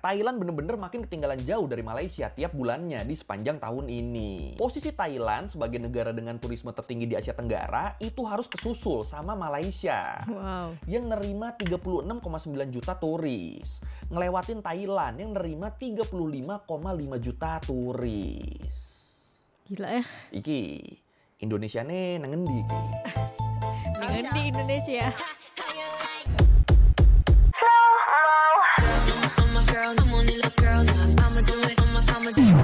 Thailand bener-bener makin ketinggalan jauh dari Malaysia tiap bulannya di sepanjang tahun ini. Posisi Thailand sebagai negara dengan turisme tertinggi di Asia Tenggara itu harus kesusul sama Malaysia. Wow. Yang nerima 36,9 juta turis. Ngelewatin Thailand yang nerima 35,5 juta turis. Gila ya. Iki Indonesia nih nangendi. Dengan di Indonesia.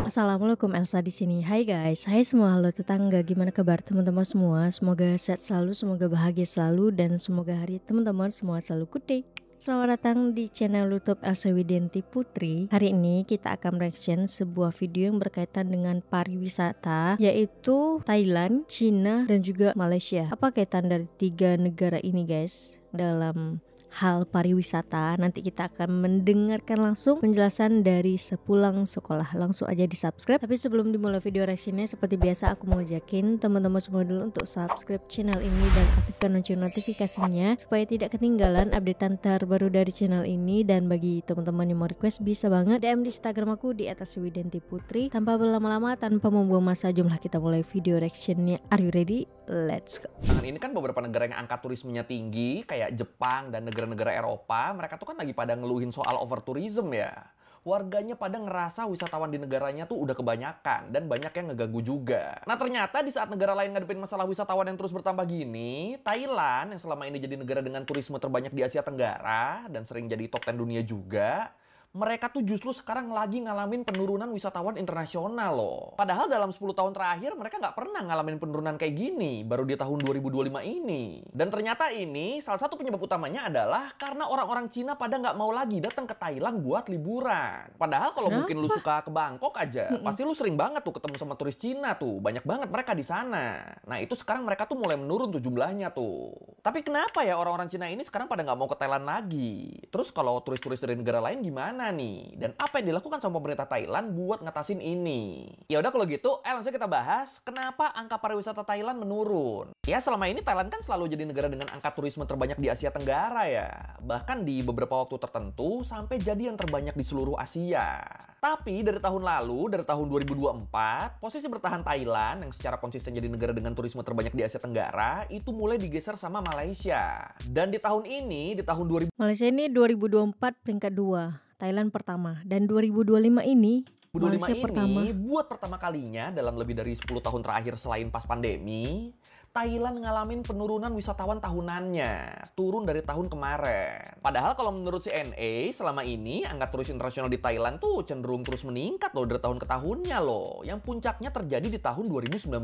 Assalamualaikum, Elsa di sini. Hai guys, hai semua, halo tetangga, gimana kabar teman-teman semua? Semoga sehat selalu, semoga bahagia selalu, dan semoga hari teman-teman semua selalu good day. Selamat datang di channel YouTube Elsa Widianti Putri. Hari ini kita akan reaction sebuah video yang berkaitan dengan pariwisata, yaitu Thailand, Cina, dan juga Malaysia. Apa kaitan dari tiga negara ini guys dalam hal pariwisata? Nanti kita akan mendengarkan langsung penjelasan dari sepulang sekolah. Langsung aja di subscribe. Tapi sebelum dimulai video reactionnya, seperti biasa aku mau ajakin teman-teman semua dulu untuk subscribe channel ini dan aktifkan lonceng notifikasinya supaya tidak ketinggalan updatean terbaru dari channel ini. Dan bagi teman-teman yang mau request, bisa banget DM di Instagram aku di @widiantiputri. Tanpa berlama-lama, tanpa membuang masa, jumlah kita mulai video reactionnya. Are you ready? Let's go. Ini kan beberapa negara yang angka turismenya tinggi kayak Jepang dan negara-negara Eropa, mereka tuh kan lagi pada ngeluhin soal over tourism ya. Warganya pada ngerasa wisatawan di negaranya tuh udah kebanyakan dan banyak yang ngeganggu juga. Nah ternyata di saat negara lain ngadepin masalah wisatawan yang terus bertambah gini, Thailand yang selama ini jadi negara dengan turisme terbanyak di Asia Tenggara dan sering jadi top 10 dunia juga, mereka tuh justru sekarang lagi ngalamin penurunan wisatawan internasional loh. Padahal dalam 10 tahun terakhir mereka nggak pernah ngalamin penurunan kayak gini, baru di tahun 2025 ini. Dan ternyata ini salah satu penyebab utamanya adalah karena orang-orang Cina pada nggak mau lagi datang ke Thailand buat liburan. Padahal kalau mungkin lu suka ke Bangkok aja, pasti lu sering banget tuh ketemu sama turis Cina tuh. Banyak banget mereka di sana. Nah itu sekarang mereka tuh mulai menurun tuh jumlahnya tuh. Tapi kenapa ya orang-orang Cina ini sekarang pada nggak mau ke Thailand lagi? Terus kalau turis-turis dari negara lain gimana nih? Dan apa yang dilakukan sama pemerintah Thailand buat ngatasin ini? Ya udah kalau gitu, langsung kita bahas kenapa angka pariwisata Thailand menurun. Ya selama ini Thailand kan selalu jadi negara dengan angka turisme terbanyak di Asia Tenggara ya. Bahkan di beberapa waktu tertentu sampai jadi yang terbanyak di seluruh Asia. Tapi dari tahun lalu, dari tahun 2024, posisi bertahan Thailand yang secara konsisten jadi negara dengan turisme terbanyak di Asia Tenggara itu mulai digeser sama Malaysia. Dan di tahun ini, di tahun 2000 Malaysia ini 2024 peringkat 2, Thailand pertama, dan 2025 ini Malaysia pertama. Buat pertama kalinya dalam lebih dari 10 tahun terakhir selain pas pandemi, Thailand ngalamin penurunan wisatawan tahunannya, turun dari tahun kemarin. Padahal kalau menurut CNA, selama ini angka turis internasional di Thailand tuh cenderung terus meningkat loh dari tahun ke tahunnya loh, yang puncaknya terjadi di tahun 2019.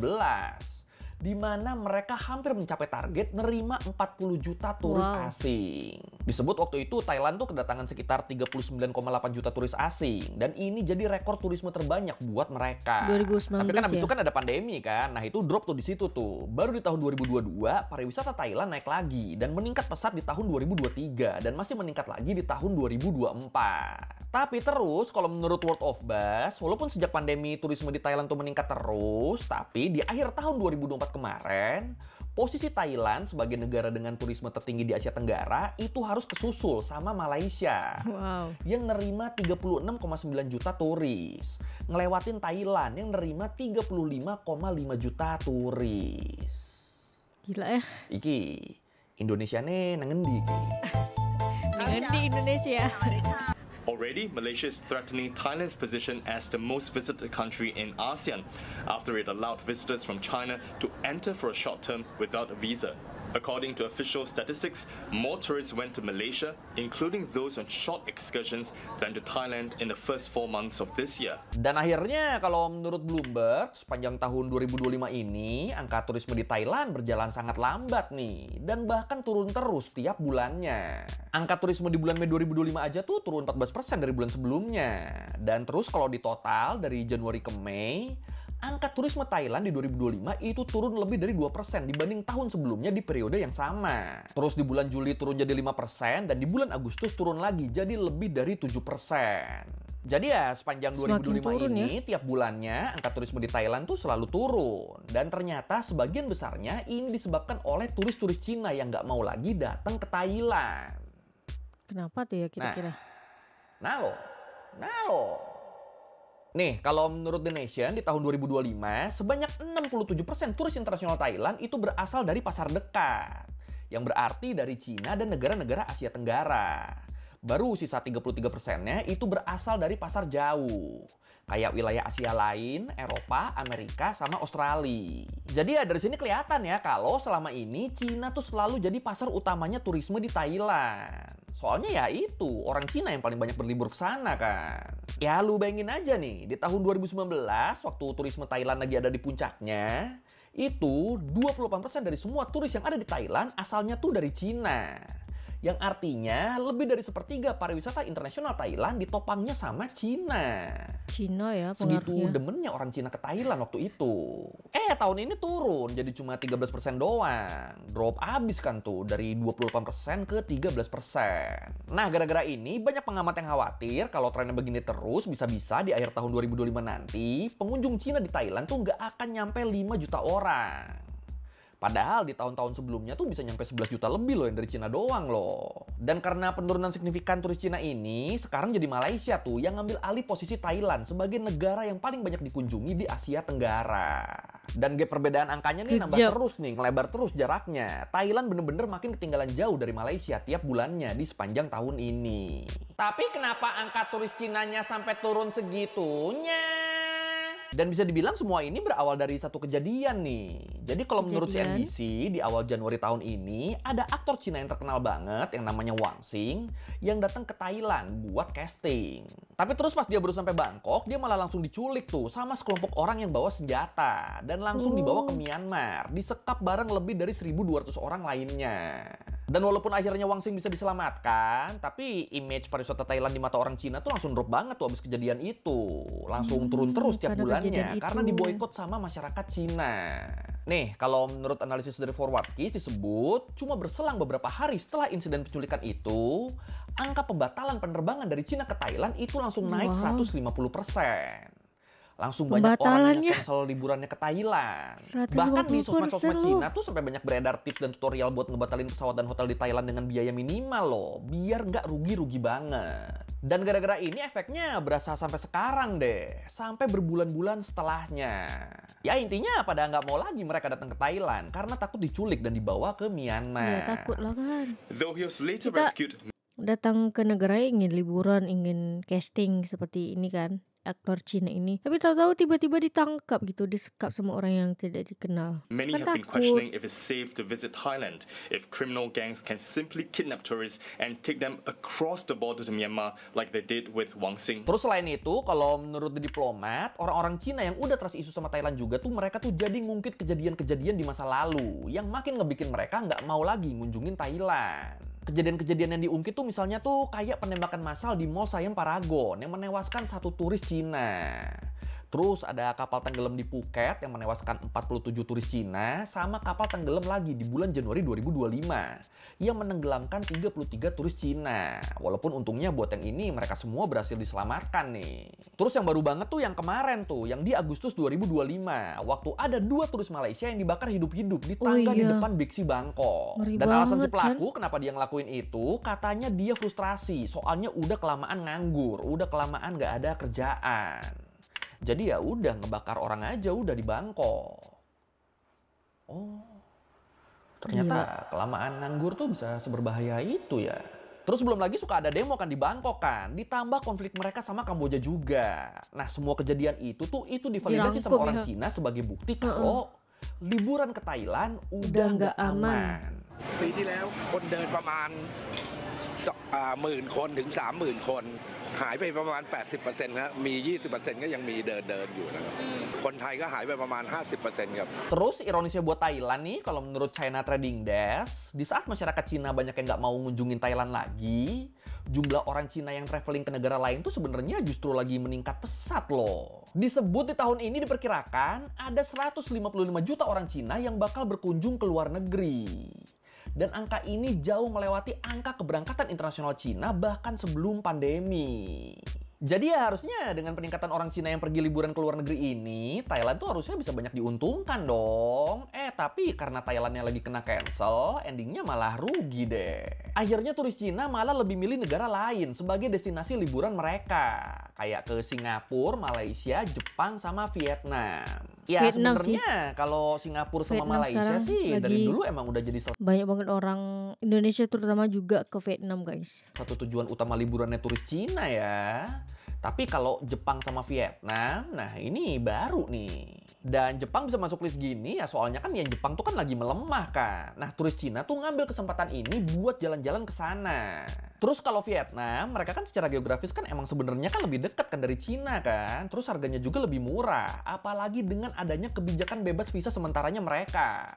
Di mana mereka hampir mencapai target nerima 40 juta turis asing. Disebut waktu itu Thailand tuh kedatangan sekitar 39,8 juta turis asing. Dan ini jadi rekor turisme terbanyak buat mereka. 2019 Tapi kan habis ya? itu kan ada pandemi kan. Nah itu drop tuh di situ tuh. Baru di tahun 2022 pariwisata Thailand naik lagi dan meningkat pesat di tahun 2023 dan masih meningkat lagi di tahun 2024. Tapi terus kalau menurut World of Buzz, walaupun sejak pandemi turisme di Thailand tuh meningkat terus, tapi di akhir tahun 2024 kemarin, posisi Thailand sebagai negara dengan turisme tertinggi di Asia Tenggara itu harus kesusul sama Malaysia. Wow. Yang nerima 36,9 juta turis. Ngelewatin Thailand yang nerima 35,5 juta turis. Gila ya. Iki Indonesia nih nangendi. Dengan di Indonesia. Already, Malaysia is threatening Thailand's position as the most visited country in ASEAN after it allowed visitors from China to enter for a short term without a visa. According to official statistics, more tourists went to Malaysia, including those on short excursions, than to Thailand in the first 4 months of this year. Dan akhirnya kalau menurut Bloomberg, sepanjang tahun 2025 ini, angka turisme di Thailand berjalan sangat lambat nih. Dan bahkan turun terus tiap bulannya. Angka turisme di bulan Mei 2025 aja tuh turun 14% dari bulan sebelumnya. Dan terus kalau di total dari Januari ke Mei, angka turisme Thailand di 2025 itu turun lebih dari 2% dibanding tahun sebelumnya di periode yang sama. Terus di bulan Juli turun jadi 5% dan di bulan Agustus turun lagi jadi lebih dari 7%. Jadi ya sepanjang 2025 turun ini tiap bulannya angka turisme di Thailand tuh selalu turun. Dan ternyata sebagian besarnya ini disebabkan oleh turis-turis Cina yang nggak mau lagi datang ke Thailand. Kenapa tuh ya kira-kira? Nah loh, Nah loh. Nih, kalau menurut The Nation, di tahun 2025, sebanyak 67% turis internasional Thailand itu berasal dari pasar dekat. Yang berarti dari Cina dan negara-negara Asia Tenggara. Baru sisa 33%-nya itu berasal dari pasar jauh. Kayak wilayah Asia lain, Eropa, Amerika, sama Australia. Jadi ya dari sini kelihatan ya kalau selama ini Cina tuh selalu jadi pasar utamanya turisme di Thailand. Soalnya ya itu, orang Cina yang paling banyak berlibur ke sana kan. Ya lu bayangin aja nih, di tahun 2019 waktu turisme Thailand lagi ada di puncaknya, itu 28% dari semua turis yang ada di Thailand asalnya tuh dari Cina. Yang artinya lebih dari sepertiga pariwisata internasional Thailand ditopangnya sama Cina. Cina ya Segitu pengaruhnya. demennya orang Cina ke Thailand waktu itu. Tahun ini turun jadi cuma 13% doang. Drop abis kan tuh dari 28% ke 13%. Nah, gara-gara ini banyak pengamat yang khawatir kalau trennya begini terus bisa-bisa di akhir tahun 2025 nanti pengunjung Cina di Thailand tuh nggak akan nyampe 5 juta orang. Padahal di tahun-tahun sebelumnya tuh bisa nyampe 11 juta lebih loh yang dari Cina doang loh. Dan karena penurunan signifikan turis Cina ini, sekarang jadi Malaysia tuh yang ngambil alih posisi Thailand sebagai negara yang paling banyak dikunjungi di Asia Tenggara. Dan gap perbedaan angkanya nih nambah Kejap. terus nih, ngelebar terus jaraknya. Thailand bener-bener makin ketinggalan jauh dari Malaysia tiap bulannya di sepanjang tahun ini. Tapi kenapa angka turis Cinanya sampai turun segitunya? Dan bisa dibilang semua ini berawal dari satu kejadian nih. Jadi kalau menurut Kejadian? CNBC, di awal Januari tahun ini, ada aktor Cina yang terkenal banget yang namanya Wang Xing yang datang ke Thailand buat casting. Tapi terus pas dia baru sampai Bangkok, dia malah langsung diculik tuh sama sekelompok orang yang bawa senjata. Dan langsung dibawa ke Myanmar, disekap bareng lebih dari 1.200 orang lainnya. Dan walaupun akhirnya Wang Xing bisa diselamatkan, tapi image pariwisata Thailand di mata orang Cina tuh langsung drop banget tuh abis kejadian itu. Langsung turun terus tiap karena kejadian bulannya karena itu. diboikot sama masyarakat Cina. Nih, kalau menurut analisis dari Forward Keys disebut, cuma berselang beberapa hari setelah insiden penculikan itu, angka pembatalan penerbangan dari Cina ke Thailand itu langsung naik Wow. 150%. Langsung banyak orang yang Pembatalannya? cancel liburannya ke Thailand. 150% Bahkan di sosmed-sosmed loh. Cina tuh sampai banyak beredar tips dan tutorial buat ngebatalin pesawat dan hotel di Thailand dengan biaya minimal loh, biar nggak rugi-rugi banget. Dan gara-gara ini efeknya berasa sampai sekarang deh, sampai berbulan-bulan setelahnya. Ya intinya pada nggak mau lagi mereka datang ke Thailand karena takut diculik dan dibawa ke Myanmar. Ya takut lah kan. Though he was later Kita- rescued Datang ke negara ingin liburan, ingin casting seperti ini kan, aktor Cina ini. Tapi tahu-tahu tiba-tiba ditangkap gitu, disekap sama orang yang tidak dikenal. Many Kan have been takut. questioning if it's safe to visit Thailand, if criminal gangs can simply kidnap tourists and take them across the border to Myanmar like they did with Wang Xing. Terus selain itu, kalau menurut The Diplomat, orang-orang Cina yang udah trust isu sama Thailand juga tuh mereka tuh jadi ngungkit kejadian-kejadian di masa lalu yang makin ngebikin mereka nggak mau lagi ngunjungin Thailand. Kejadian-kejadian yang diungkit tuh misalnya tuh kayak penembakan massal di Mall Siam Paragon yang menewaskan satu turis Cina. Terus ada kapal tenggelam di Phuket yang menewaskan 47 turis Cina, sama kapal tenggelam lagi di bulan Januari 2025 yang menenggelamkan 33 turis Cina. Walaupun untungnya buat yang ini mereka semua berhasil diselamatkan nih. Terus yang baru banget tuh yang kemarin tuh, yang di Agustus 2025, waktu ada 2 turis Malaysia yang dibakar hidup-hidup di tangga di iya. depan Big C Bangkok. Ngeri Dan alasan si banget, pelaku kenapa dia ngelakuin itu, katanya dia frustrasi, soalnya udah kelamaan nganggur, udah kelamaan gak ada kerjaan. Jadi ya udah ngebakar orang aja udah di Bangkok. Oh, ternyata kelamaan nganggur tuh bisa seberbahaya itu ya. Terus belum lagi suka ada demo kan di Bangkok kan, ditambah konflik mereka sama Kamboja juga. Nah semua kejadian itu tuh itu divalidasi sama Dirangkum orang ya. Cina sebagai bukti kalau liburan ke Thailand udah nggak nggak aman. ปีที่แล้วคนเดินประมาณ10,000 คนถึง 30,000 คน หายไปประมาณ 80% ครับมี 20% ก็ยังมีเดินอยู่นะครับคนไทยก็หายไปประมาณ 50% ครับ Terus ironisnya buat Thailand nih, kalau menurut China Trading Desk, di saat masyarakat Cina banyak yang nggak mau ngunjungin Thailand lagi, jumlah orang Cina yang traveling ke negara lain tuh sebenarnya justru lagi meningkat pesat loh. Disebut di tahun ini diperkirakan ada 155 juta orang Cina yang bakal berkunjung ke luar negeri. Dan angka ini jauh melewati angka keberangkatan internasional Cina bahkan sebelum pandemi. Jadi ya harusnya dengan peningkatan orang Cina yang pergi liburan ke luar negeri ini, Thailand tuh harusnya bisa banyak diuntungkan dong. Tapi karena Thailandnya lagi kena cancel, endingnya malah rugi deh. Akhirnya turis Cina malah lebih milih negara lain sebagai destinasi liburan mereka. Kayak ke Singapura, Malaysia, Jepang, sama Vietnam. Ya Vietnam sih. sebenarnya kalau Singapura sama Vietnam Malaysia sekarang sih dari lagi dulu emang udah jadi banyak banget orang Indonesia terutama juga ke Vietnam, guys. satu tujuan utama liburannya turis Cina ya. Tapi kalau Jepang sama Vietnam, nah ini baru nih. Dan Jepang bisa masuk list gini ya soalnya kan yang Jepang tuh kan lagi melemah kan. Nah turis Cina tuh ngambil kesempatan ini buat jalan-jalan ke sana. Terus kalau Vietnam, mereka kan secara geografis kan emang sebenarnya kan lebih dekat kan dari Cina kan. Terus harganya juga lebih murah. Apalagi dengan adanya kebijakan bebas visa sementaranya mereka.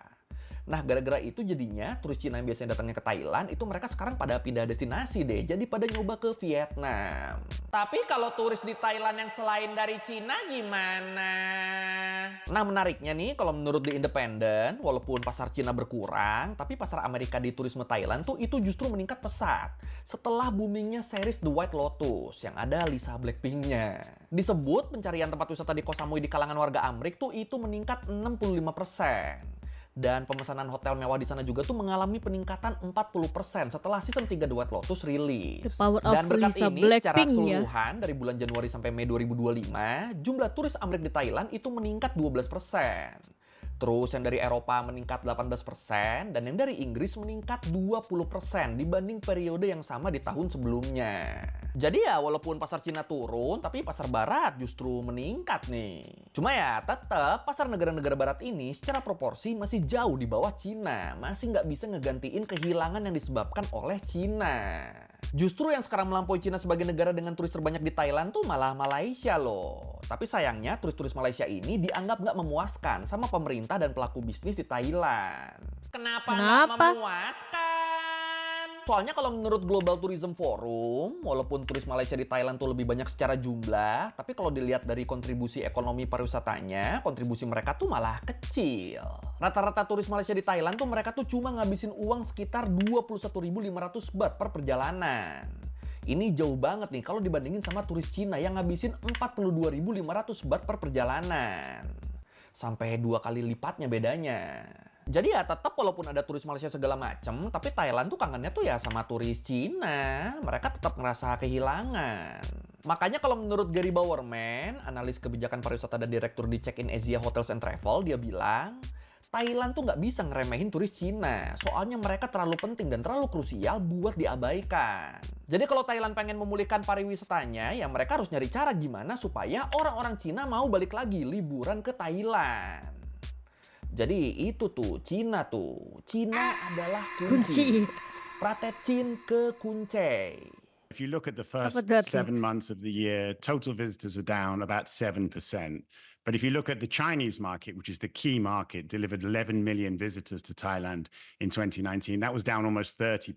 Nah, gara-gara itu jadinya turis Cina yang biasanya datangnya ke Thailand, itu mereka sekarang pada pindah destinasi deh. Jadi pada nyoba ke Vietnam. Tapi kalau turis di Thailand yang selain dari Cina gimana? Nah, menariknya nih, kalau menurut The Independent, walaupun pasar Cina berkurang, tapi pasar Amerika di turisme Thailand tuh itu justru meningkat pesat. Setelah boomingnya series The White Lotus, yang ada Lisa Blackpink-nya. Disebut pencarian tempat wisata di Koh Samui di kalangan warga Amrik tuh itu meningkat 65%. Dan pemesanan hotel mewah di sana juga tuh mengalami peningkatan 40% setelah season 3 The White Lotus rilis. The power of Dan berkat Lisa ini secara Blackpink ya. keseluruhan dari bulan Januari sampai Mei 2025, jumlah turis Amerika di Thailand itu meningkat 12%. Terus yang dari Eropa meningkat 18% dan yang dari Inggris meningkat 20% dibanding periode yang sama di tahun sebelumnya. Jadi ya walaupun pasar Cina turun, tapi pasar Barat justru meningkat nih. Cuma ya tetap pasar negara-negara Barat ini secara proporsi masih jauh di bawah Cina. Masih nggak bisa ngegantiin kehilangan yang disebabkan oleh Cina. Justru yang sekarang melampaui Cina sebagai negara dengan turis terbanyak di Thailand tuh malah Malaysia loh. Tapi sayangnya turis-turis Malaysia ini dianggap nggak memuaskan sama pemerintah dan pelaku bisnis di Thailand. Kenapa nggak memuaskan? Soalnya kalau menurut Global Tourism Forum, walaupun turis Malaysia di Thailand tuh lebih banyak secara jumlah, tapi kalau dilihat dari kontribusi ekonomi pariwisatanya, kontribusi mereka tuh malah kecil. Rata-rata turis Malaysia di Thailand tuh mereka tuh cuma ngabisin uang sekitar 21.500 baht per perjalanan. Ini jauh banget nih kalau dibandingin sama turis Cina yang ngabisin 42.500 baht per perjalanan. Sampai 2 kali lipatnya bedanya. Jadi ya tetap walaupun ada turis Malaysia segala macem, tapi Thailand tuh kangennya tuh ya sama turis Cina. Mereka tetap ngerasa kehilangan. Makanya kalau menurut Gary Bowerman, analis kebijakan pariwisata dan direktur di Check-in Asia Hotels and Travel, dia bilang, Thailand tuh nggak bisa ngeremehin turis Cina. Soalnya mereka terlalu penting dan terlalu krusial buat diabaikan. Jadi kalau Thailand pengen memulihkan pariwisatanya, ya mereka harus nyari cara gimana supaya orang-orang Cina mau balik lagi liburan ke Thailand. Jadi itu tuh, Cina tuh. Cina adalah kunci. Pratetchin ke kunci. If you look at the first Apa tuh? 7 months of the year, total visitors are down about 7%. But if you look at the Chinese market, which is the key market, delivered 11 million visitors to Thailand in 2019. That was down almost 30%.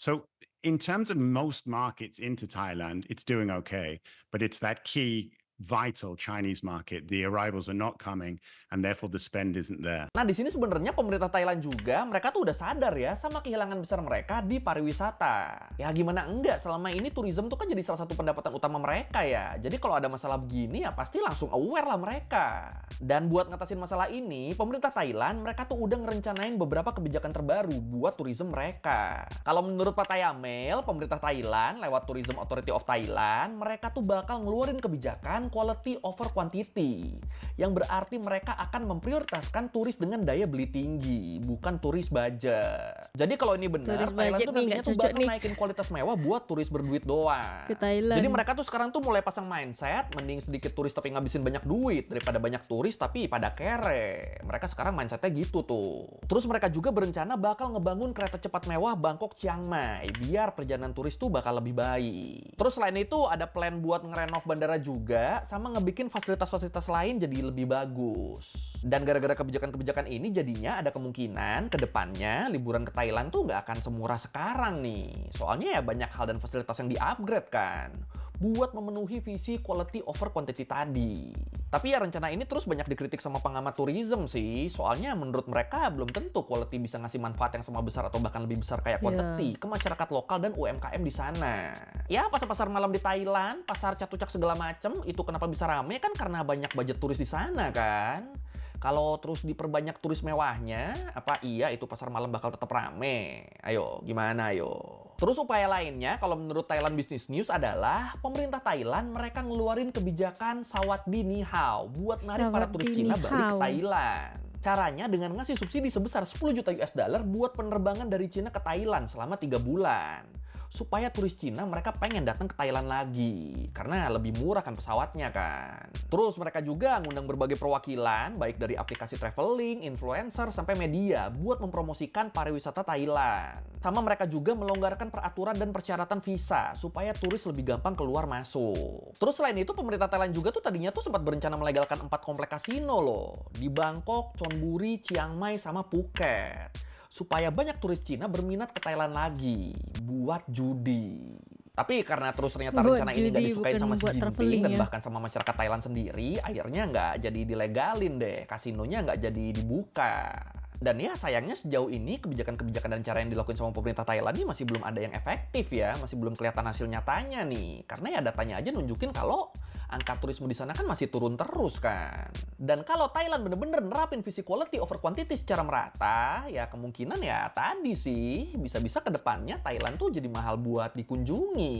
So in terms of most markets into Thailand, it's doing okay. But it's that key vital Chinese market. The arrivals are not coming and therefore the spend isn't there. Nah, di sini sebenarnya pemerintah Thailand juga mereka tuh udah sadar ya sama kehilangan besar mereka di pariwisata. Ya gimana enggak, selama ini tourism tuh kan jadi salah satu pendapatan utama mereka ya. Jadi kalau ada masalah begini ya pasti langsung aware lah mereka. Dan buat ngatasin masalah ini, pemerintah Thailand mereka tuh udah ngerencanain beberapa kebijakan terbaru buat tourism mereka. Kalau menurut Pak Tayamel, pemerintah Thailand lewat Tourism Authority of Thailand, mereka tuh bakal ngeluarin kebijakan quality over quantity. Yang berarti mereka akan memprioritaskan turis dengan daya beli tinggi, bukan turis budget. Jadi kalau ini benar, Turis Thailand budget tuh nih nantinya nggak tuh cocok bakal nih naikin kualitas mewah buat turis berduit doang. ke Thailand. Jadi mereka tuh sekarang tuh mulai pasang mindset, mending sedikit turis tapi ngabisin banyak duit daripada banyak turis tapi pada kere. Mereka sekarang mindsetnya gitu tuh. Terus mereka juga berencana bakal ngebangun kereta cepat mewah Bangkok Chiang Mai biar perjalanan turis tuh bakal lebih baik. Terus selain itu ada plan buat ngerenov bandara juga sama ngebikin fasilitas-fasilitas lain jadi lebih bagus. Dan gara-gara kebijakan-kebijakan ini jadinya ada kemungkinan ke depannya liburan ke Thailand tuh nggak akan semurah sekarang nih. Soalnya ya banyak hal dan fasilitas yang di-upgrade kan. buat memenuhi visi quality over quantity tadi. Tapi ya rencana ini terus banyak dikritik sama pengamat tourism sih, soalnya menurut mereka belum tentu quality bisa ngasih manfaat yang sama besar atau bahkan lebih besar kayak quantity ke masyarakat lokal dan UMKM di sana. Ya pasar-pasar malam di Thailand, pasar Chatuchak segala macem, itu kenapa bisa rame kan karena banyak budget turis di sana kan. Kalau terus diperbanyak turis mewahnya, apa iya itu pasar malam bakal tetap rame? Ayo, gimana ayo? Terus upaya lainnya, kalau menurut Thailand Business News adalah pemerintah Thailand mereka ngeluarin kebijakan Sawadee Ni Hao buat narik para turis Cina balik ke Thailand. Caranya dengan ngasih subsidi sebesar 10 juta US dollar buat penerbangan dari Cina ke Thailand selama 3 bulan. Supaya turis Cina mereka pengen datang ke Thailand lagi. Karena lebih murah kan pesawatnya kan. Terus mereka juga ngundang berbagai perwakilan, baik dari aplikasi traveling, influencer, sampai media buat mempromosikan pariwisata Thailand. Sama mereka juga melonggarkan peraturan dan persyaratan visa supaya turis lebih gampang keluar masuk. Terus selain itu pemerintah Thailand juga tuh tadinya tuh sempat berencana melegalkan 4 komplek kasino loh. Di Bangkok, Chonburi, Chiang Mai, sama Phuket. Supaya banyak turis Cina berminat ke Thailand lagi buat judi. Tapi karena terus ternyata rencana ini nggak disukain sama Xi Jinping dan bahkan sama masyarakat Thailand sendiri, akhirnya nggak jadi dilegalin deh, kasinonya nggak jadi dibuka. Dan ya sayangnya sejauh ini kebijakan-kebijakan dan cara yang dilakukan sama pemerintah Thailand ini masih belum ada yang efektif ya, masih belum kelihatan hasil nyatanya nih. Karena ya datanya aja nunjukin kalau angka turisme di sana kan masih turun terus kan. Dan kalau Thailand bener-bener nerapin visi quality over quantity secara merata, ya kemungkinan ya tadi sih, bisa-bisa ke depannya Thailand tuh jadi mahal buat dikunjungi.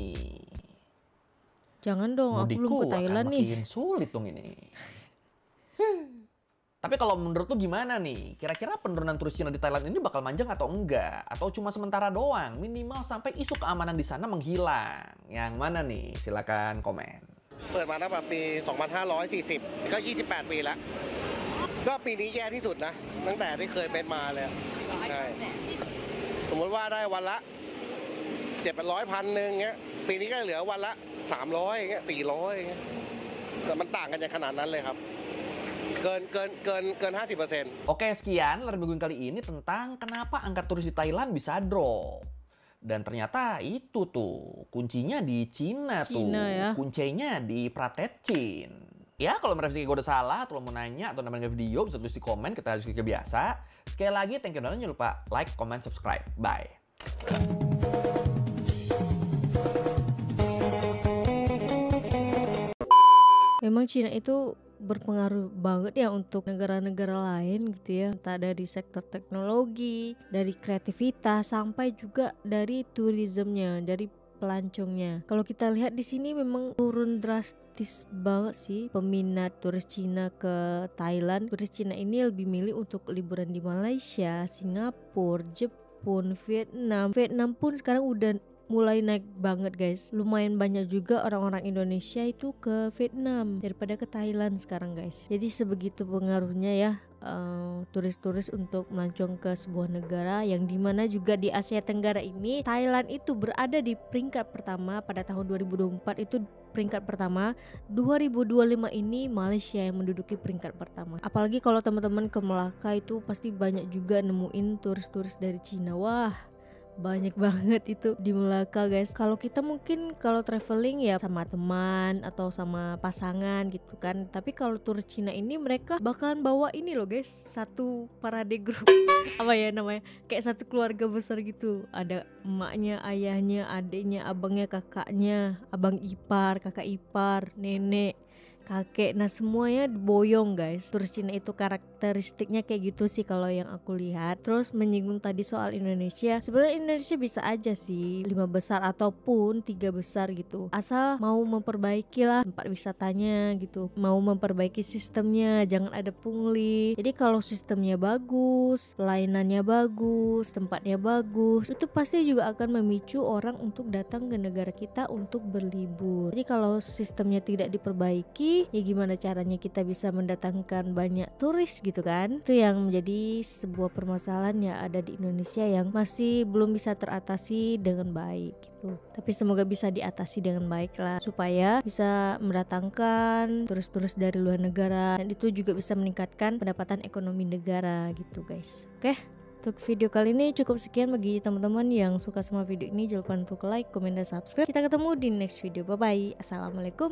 Jangan dong, aku belum ke Thailand nih. Makin sulit dong ini. Tapi kalau menurut lu gimana nih? Kira-kira penurunan turis Cina di Thailand ini bakal manjang atau enggak? Atau cuma sementara doang? Minimal sampai isu keamanan di sana menghilang. Yang mana nih? Silakan komen. เปิดมาตั้งแต่ปี 2540 ก็ 28 ปีแล้ว ก็ปีนี้แย่ที่สุดนะ ตั้งแต่ที่เคยเป็นมาเลยใช่สมมติว่าได้วันละ700 พันหนึ่งเงี้ย ปีนี้ก็เหลือวันละ 300อย่างเงี้ย 400อย่างเงี้ย แต่มันต่างกันอย่างขนาดนั้นเลยครับ เกิน 50%. Oke, sekian Ler Mingguin kali ini tentang kenapa angka turis di Thailand bisa drop. Dan ternyata itu tuh kuncinya di Cina tuh. Ya. Kuncinya di Pratetchin. Ya kalau merevisi gue udah salah atau mau nanya atau nambahin video bisa tulis di komen, kita harus kayak biasa. Sekali lagi thank you dan jangan lupa like, comment, subscribe. Bye. Memang Cina itu berpengaruh banget ya untuk negara-negara lain gitu ya, entah dari sektor teknologi, dari kreativitas, sampai juga dari turismenya, dari pelancongnya. Kalau kita lihat di sini memang turun drastis banget sih peminat turis Cina ke Thailand. Turis Cina ini lebih milih untuk liburan di Malaysia, Singapura, Jepun, Vietnam. Vietnam pun sekarang udah mulai naik banget guys. Lumayan banyak juga orang-orang Indonesia itu ke Vietnam daripada ke Thailand sekarang guys. Jadi sebegitu pengaruhnya ya turis-turis untuk melancong ke sebuah negara yang dimana juga di Asia Tenggara ini Thailand itu berada di peringkat pertama pada tahun 2024 itu peringkat pertama. 2025 ini Malaysia yang menduduki peringkat pertama. Apalagi kalau teman-teman ke Melaka itu pasti banyak juga nemuin turis-turis dari Cina. Wah, banyak banget itu di Melaka guys. Kalau kita mungkin kalau traveling ya sama teman atau sama pasangan gitu kan. Tapi kalau turis Cina ini mereka bakalan bawa ini loh guys, satu parade grup apa ya namanya, kayak satu keluarga besar gitu. Ada emaknya, ayahnya, adiknya, abangnya, kakaknya, abang ipar, kakak ipar, nenek, kakek. Nah semuanya boyong guys. Turis Cina itu karakteristiknya kayak gitu sih kalau yang aku lihat. Terus menyinggung tadi soal Indonesia, sebenarnya Indonesia bisa aja sih 5 besar ataupun 3 besar gitu, asal mau memperbaiki lah tempat wisatanya gitu, mau memperbaiki sistemnya, jangan ada pungli. Jadi kalau sistemnya bagus, pelayanannya bagus, tempatnya bagus, itu pasti juga akan memicu orang untuk datang ke negara kita untuk berlibur. Jadi kalau sistemnya tidak diperbaiki, ya gimana caranya kita bisa mendatangkan banyak turis gitu kan. Itu yang menjadi sebuah permasalahan yang ada di Indonesia yang masih belum bisa teratasi dengan baik gitu. Tapi semoga bisa diatasi dengan baik lah, supaya bisa mendatangkan turis-turis dari luar negara, dan itu juga bisa meningkatkan pendapatan ekonomi negara gitu guys. Oke, Untuk video kali ini cukup sekian. Bagi teman-teman yang suka sama video ini, jangan lupa untuk like, komen, dan subscribe. Kita ketemu di next video. Bye bye. Assalamualaikum.